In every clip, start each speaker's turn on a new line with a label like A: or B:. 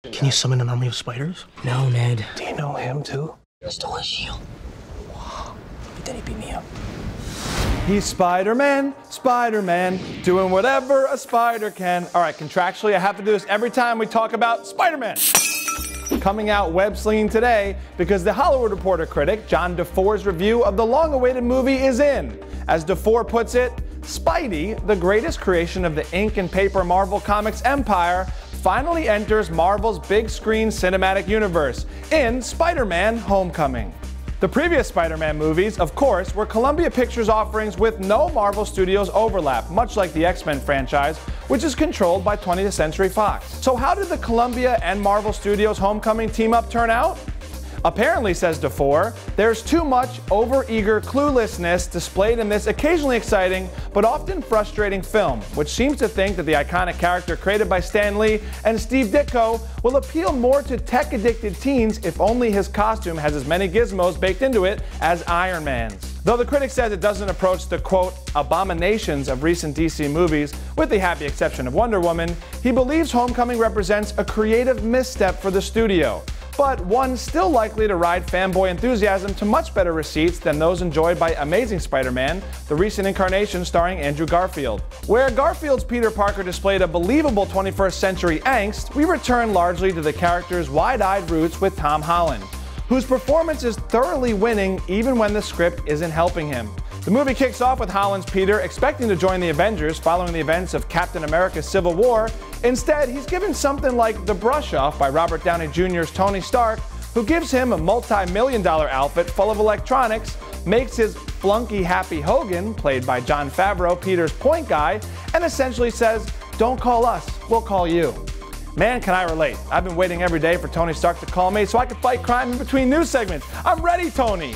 A: Can you summon an army of spiders?
B: No, Ned.
A: Do you know him too?
B: I stole his shield. Wow. But then he beat me up.
C: He's Spider-Man, Spider-Man, doing whatever a spider can. All right, contractually, I have to do this every time we talk about Spider-Man. Coming out web slinging today because the Hollywood Reporter critic John DeFore's review of the long-awaited movie is in. As DeFore puts it, Spidey, the greatest creation of the ink and paper Marvel Comics empire, finally enters Marvel's big screen cinematic universe in Spider-Man: Homecoming. The previous Spider-Man movies, of course, were Columbia Pictures offerings with no Marvel Studios overlap, much like the X-Men franchise, which is controlled by 20th Century Fox. So how did the Columbia and Marvel Studios Homecoming team-up turn out? Apparently, says DeFore, there's too much over-eager cluelessness displayed in this occasionally exciting but often frustrating film, which seems to think that the iconic character created by Stan Lee and Steve Ditko will appeal more to tech-addicted teens if only his costume has as many gizmos baked into it as Iron Man's. Though the critic says it doesn't approach the, quote, abominations of recent DC movies, with the happy exception of Wonder Woman, he believes Homecoming represents a creative misstep for the studio, but one still likely to ride fanboy enthusiasm to much better receipts than those enjoyed by Amazing Spider-Man, the recent incarnation starring Andrew Garfield. Where Garfield's Peter Parker displayed a believable 21st century angst, we return largely to the character's wide-eyed roots with Tom Holland, whose performance is thoroughly winning even when the script isn't helping him. The movie kicks off with Holland's Peter expecting to join the Avengers following the events of Captain America's Civil War. Instead, he's given something like the brush off by Robert Downey Jr.'s Tony Stark, who gives him a multi-million-dollar outfit full of electronics, makes his flunky Happy Hogan, played by Jon Favreau, Peter's point guy, and essentially says, "Don't call us, we'll call you." Man, can I relate. I've been waiting every day for Tony Stark to call me so I can fight crime in between news segments. I'm ready, Tony!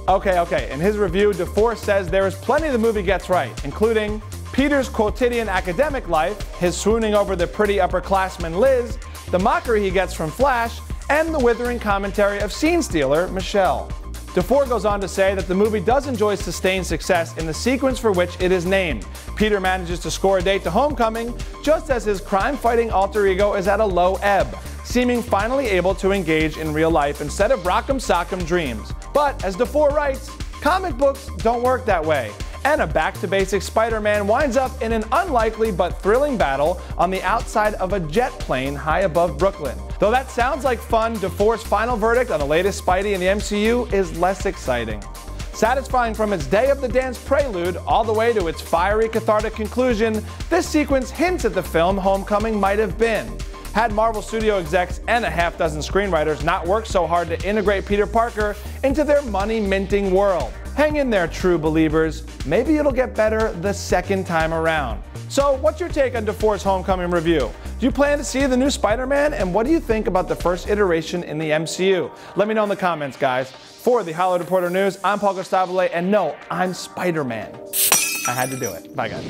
C: Okay. In his review, DeFore says there is plenty the movie gets right, including Peter's quotidian academic life, his swooning over the pretty upperclassman Liz, the mockery he gets from Flash, and the withering commentary of scene stealer Michelle. DeFore goes on to say that the movie does enjoy sustained success in the sequence for which it is named. Peter manages to score a date to Homecoming, just as his crime-fighting alter ego is at a low ebb, seeming finally able to engage in real life instead of rock'em sock'em dreams. But, as DeFore writes, comic books don't work that way, and a back-to-basics Spider-Man winds up in an unlikely but thrilling battle on the outside of a jet plane high above Brooklyn. Though that sounds like fun, DeFore's final verdict on the latest Spidey in the MCU is less exciting. Satisfying from its Day of the Dance prelude all the way to its fiery, cathartic conclusion, this sequence hints at the film Homecoming might have been. Had Marvel Studio execs and a half dozen screenwriters not worked so hard to integrate Peter Parker into their money-minting world. Hang in there, true believers. Maybe it'll get better the second time around. So, what's your take on DeFore's Homecoming review? Do you plan to see the new Spider-Man? And what do you think about the first iteration in the MCU? Let me know in the comments, guys. For the Hollywood Reporter News, I'm Paul Gustavole, and no, I'm Spider-Man. I had to do it. Bye, guys.